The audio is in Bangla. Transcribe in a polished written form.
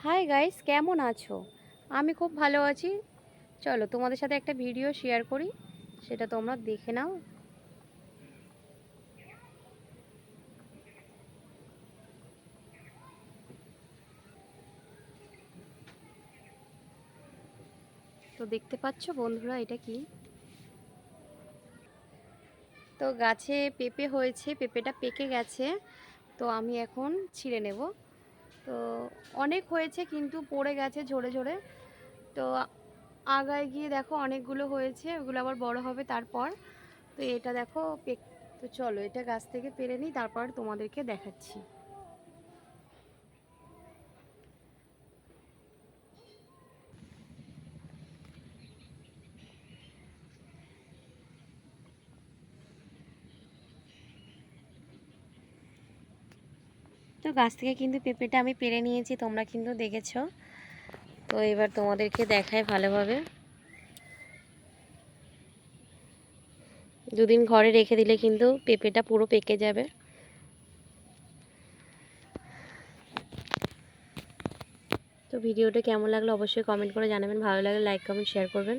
হাই গাইস, কেমন আছো? আমি খুব ভালো আছি। চলো তোমাদের সাথে একটা ভিডিও শেয়ার করি, সেটা তোমরা দেখে নাও। তো দেখতে পাচ্ছ বন্ধুরা, এটা কি? তো গাছে পেঁপে হয়েছে, পেঁপেটা পেকে গেছে। তো আমি এখন ছিঁড়ে নেব। তো অনেক হয়েছে কিন্তু পড়ে গেছে ঝরে ঝরে। তো আগায় গিয়ে দেখো অনেকগুলো হয়েছে, ওগুলো আবার বড় হবে তারপর। তো এটা দেখো তো চলো এটা গাছ থেকে পেরে নিই, তারপর তোমাদেরকে দেখাচ্ছি। তো গাছ থেকে কিন্তু পেঁপেটা আমি পেরে নিয়েছি, তোমরা কিন্তু দেখেছো। তো এবার তোমাদেরকে দেখাই ভালোভাবে। দুদিন ঘরে রেখে দিলে কিন্তু পেঁপেটা পুরো পেকে যাবে। তো ভিডিওটা কেমন লাগলো অবশ্যই কমেন্ট করে জানাবেন, ভালো লাগলে লাইক কমেন্ট শেয়ার করবেন।